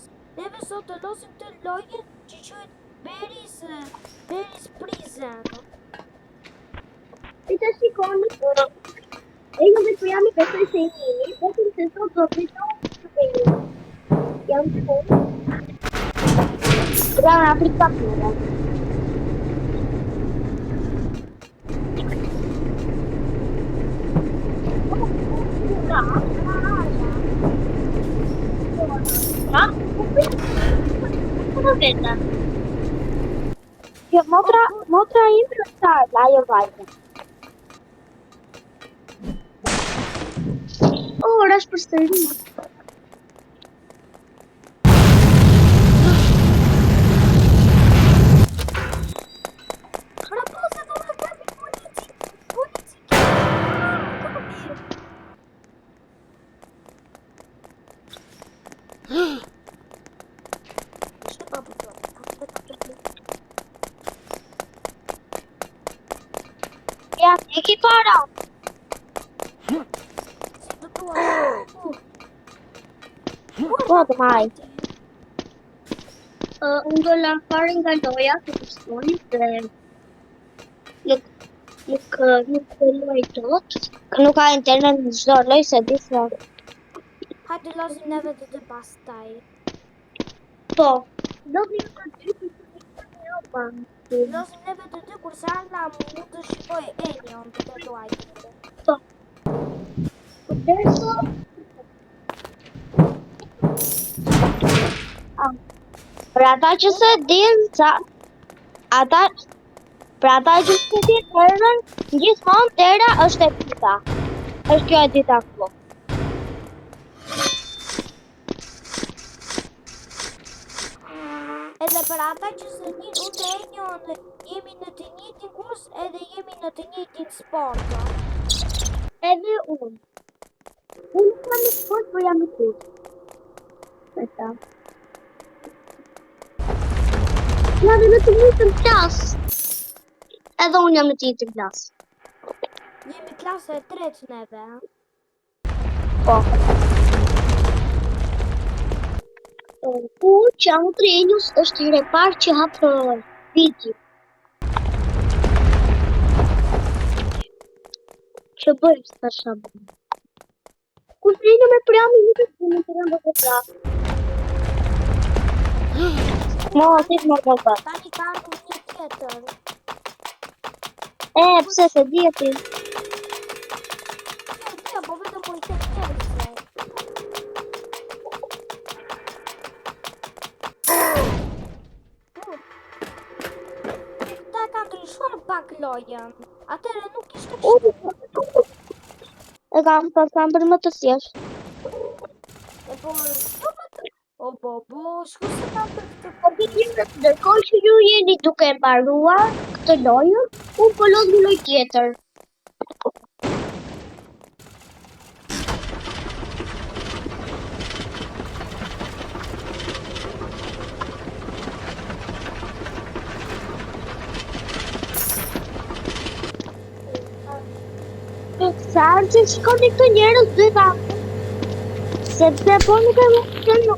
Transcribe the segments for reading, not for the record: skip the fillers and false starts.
Gamers. Neve sot të losim të lojën që quhet Berries Prison. E të shikoni, e ju dhe jam I besoj se I njini, vetëm se sot do të shkojnë jam shkojnë. Jam aplikatura. Io motra impressarla, io vado. Ora sposterino. Raposa, vamos matar polici. Ja, iki para. Guarda mai. Un dollar fare in galloia che costoni per nuk luaj tot. Nuk ka internet në çdo lloj se di se. Hajde losim neve të pastaj. Po. Do vi të dy të pa. Losim neve të dy kurse Arna mund të shikoj Enion të luajtë. Po. Adesso Për ata që se din sa ata Për ata që se din herën, gjithmonë tera është e dita. Është kjo e dita këtu. Edhe për ata që se din unë dhe Enion jemi në të njëjtin kurs edhe jemi në të njëjtin sport. Edhe unë. Unë kam në sport, për jam në kurs. Këta. Ja dhe në të njëjtin klas. Edhe unë jam në të njëjtin klas. Jemi klasë e 3 neve. Po. Unë që jam Trenius është I repar që hapë video. Që bëjmë së të shabë. Kur Treniu me prami një të në të rëndë të prasë. Mo, si të më përpër. Tani ka ardhur një tjetër. Pse se djeti? Ja, po vetëm po I të njerëse. Ta kam të rishuar pak lojën. Atëre nuk ishte kështë. E kam për më të thjesht. E po, o po, shku se kam për këtë. Ndërkohë që ju jeni duke mbaruar këtë lojë, unë po lodh një lojë tjetër. Sa që shikoni këto njerëz dy vate. Sepse po nuk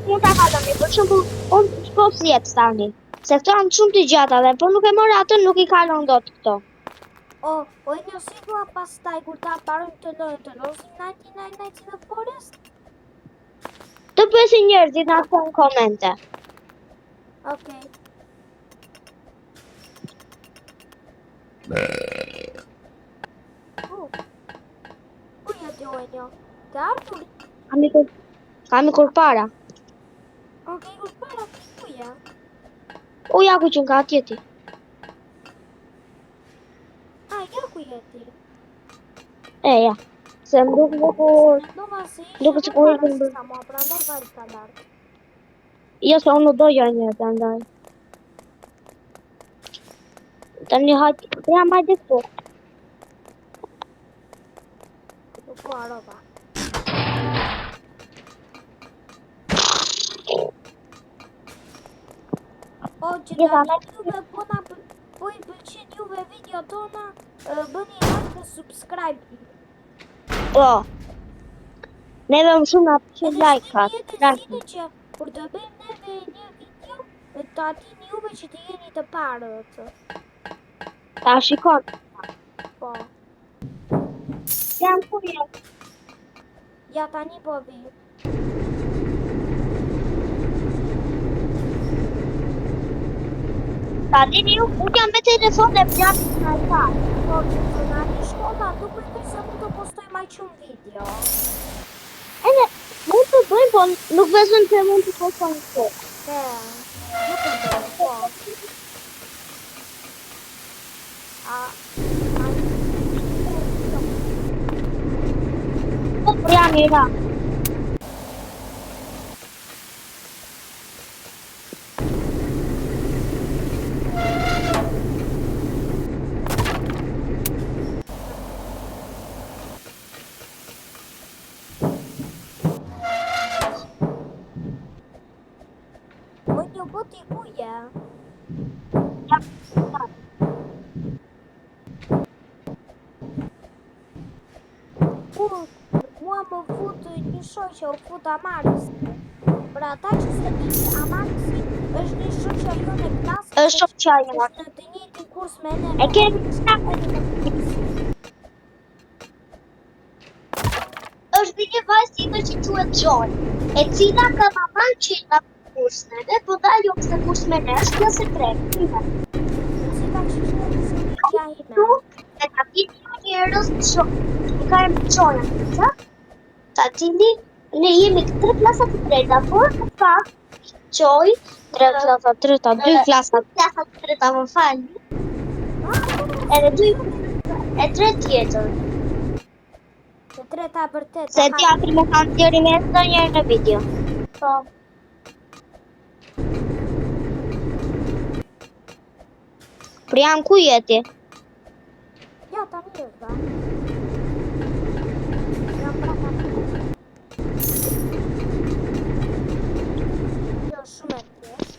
mund ta kaloni. Për shembull, unë po si jet tani. Se këto janë shumë të gjata dhe po nuk e mora atë nuk I kalon dot këto. O një si dua pastaj kur ta parojmë të lojën të losim 99 Nights in the Forest? Të pyesin njerëzit në ato në komente. Okej. Ku jeti o Enio? Të ardhur? Kam I kur para. Okej, kur para ku ja? Ja ku që nga atjeti. Ja ku jeti? Ja. Se më duke si ku para sa mua, prandaj vaj standard. Jo, se unë doja një të ndaj. Tani hajtë, jam hajtë këtu. Nuk po arova. O, që tani juve po I pëlqen juve video tona, bëni like dhe subscribe. Po. Neve më shumë nga pëlqen like-at. Edhe që kur do bëjmë neve një video, të atin juve që të jeni të parët. Ta shikon. Po, Jam ku je? ja tani po vi. Ta dini ju, unë jam me telefon dhe pjat në iPad. Po, të nga një shkolla, nuk përkoj se mund të postoj maj qumë video. Edhe, mund të bëjmë, po nuk vezëm që mund të postojmë të. Nuk të bëjmë, po. Po, jam i ra. Më një boti ku je? Mua më fut një shoqe, u fut Amaris. Për ata që se di që Amarisi është një shoqja jo në klasë, është shoqja jote. është në të njëjtin kurs me ne. E kemi është një vajzë tjetër që quhet Joy, e cila ka mamën që nga kurs me ne, po dalë jo pse kurs me ne, është klasë 3. Tu, e ka piti njerëz që ka e më qona, ta cili ne jemi 3 klasat të treta, por në fakt, Joy, 3 klasat të treta, 2 klasat të treta, më falni, edhe 2 e 3 tjetër. E treta vërtet. Se teatri më kanë tjeri me ndonjëherë në video. Po. Priam, ku jeti? Ja, tani është, jam prapa. Jo, shumë e thjesht.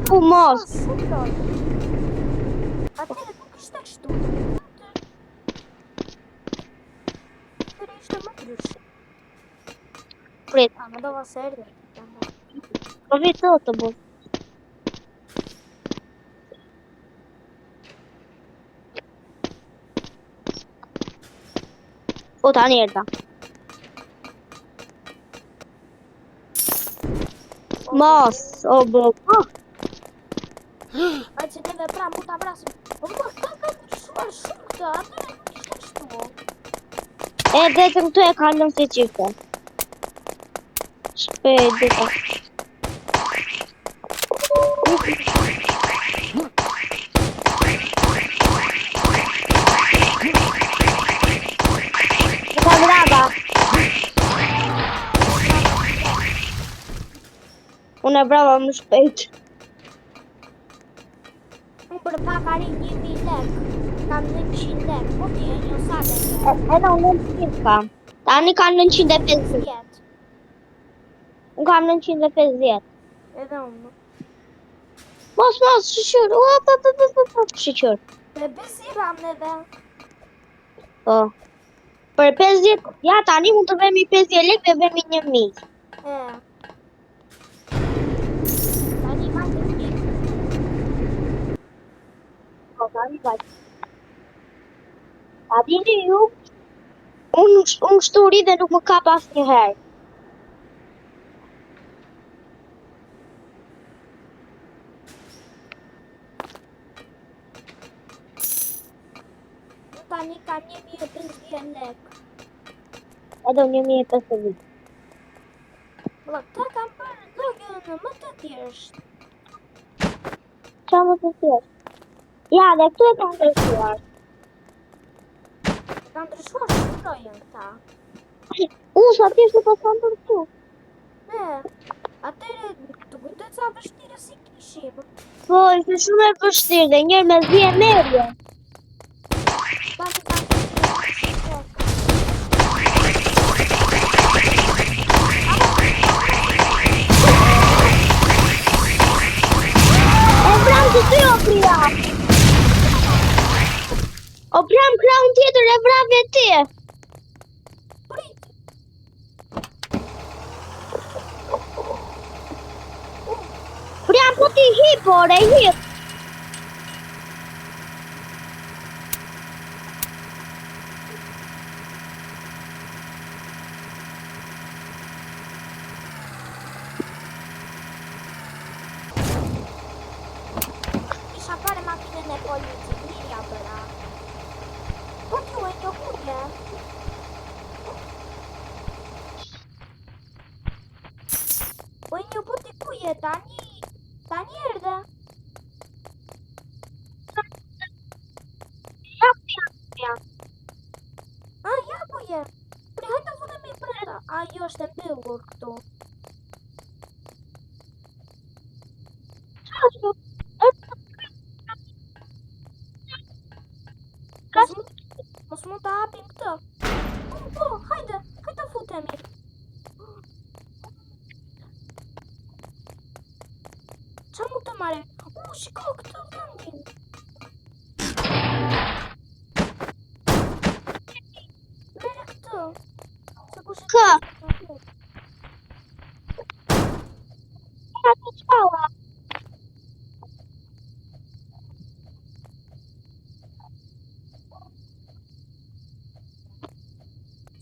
Ku mos? Shumë lojë. Atere nuk ishte kështu. Atere ishte më ndryshe. Prit. Më do va se erdhe. Po vitë të bu. O, tani erdha. Mos, o bu. A që neve pra mu ta vrasim. Po më ka ndryshuar shumë këtë, atere nuk ishte kështu. E vetëm këtu e kalëm si qifte. Shpejt, dita. Ka brava. Unë e brava më shpejt. Unë për pak arrin 1000 lek. Kam 900 lek. Po ti e një sale. Edhe unë 900 kam. Tani kam 950. Unë kam 950. Edhe unë. Mos, shqyqyr. Shqyqyr. Me besiram neve. Po. Për 50, ja tani mund të vemi 50 lek dhe vemi 1000. Tani ma të një. Po, tani vajtë. Ta dini ju, unë shturi dhe nuk më kap asë një herë. Tani kam 1050 lek. Edhe 1050. Bla, ta kam për logën më të thjesht. Qa më të thjesht? Ja, dhe këtu e kam ndryshuar. Kam ndryshuar shumë lojën këta. Sa thjesht e po kam për këtu. Atere, të kujtët sa vështirë si kishim. Po, ishte shumë e vështirë dhe njërë me zi e merje. Tani kam të shumë. Të ty o Priam. O Priam, kraun tjetër e vrave ti. Prit. por e hir. Isha fare makinën e policit, mirja bëra. Po t'ju e një kuje. Po një po t'i kuje, tani erdhe. Ja. Ja kuje. Pri hajtë të futemi brenda. Jo është e mbyllur këtu. Mos mund të hapim këtë. Po, hajde të futemi. Qa mu të marrim? Shiko këtë vendin. Mere këtë. Se kush e Kë? të Të shpalla.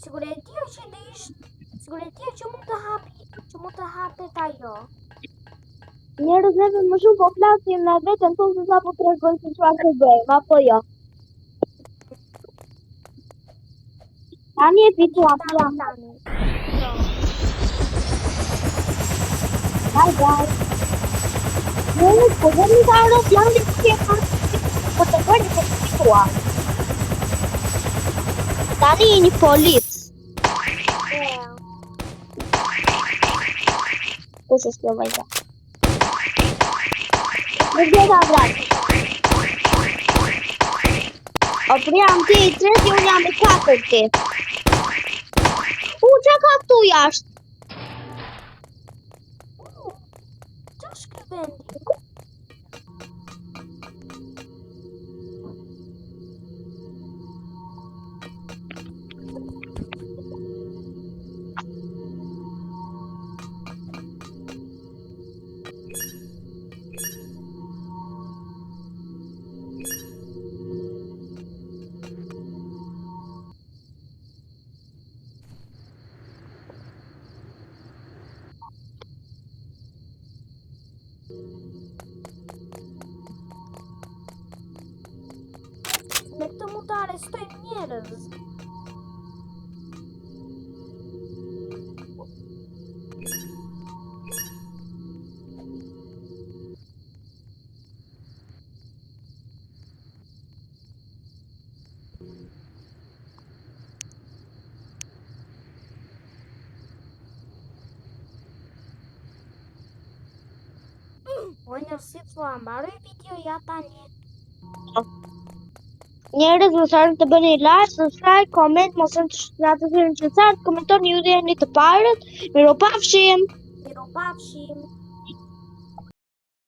Siguretia që dhe ishtë. Siguretia që mund të hapi. Që mund të hapet ajo. Njerëz vetëm më shumë po flasin me veten tonë se sa po tregojnë se çfarë të bëjmë, apo jo? Tani e fitua plan. Bye. Njerëz po vjen nga aeroplani që po të bëjnë të fitua. Tani një polic. Kush është kjo vajza? Në gjeta vrajt. O për jam ti i treti, unë jam i katërti. Qa ka këtu jashtë? Qa është këtë vendi? Me këtë mund të arrestojmë njerëz. O si thua, mbaroj videoja tani. Njerëz mos harroni të bëni like, subscribe, comment, mos harroni të shkruani në komentoni ju jeni të parët. Miropafshim. Miropafshim.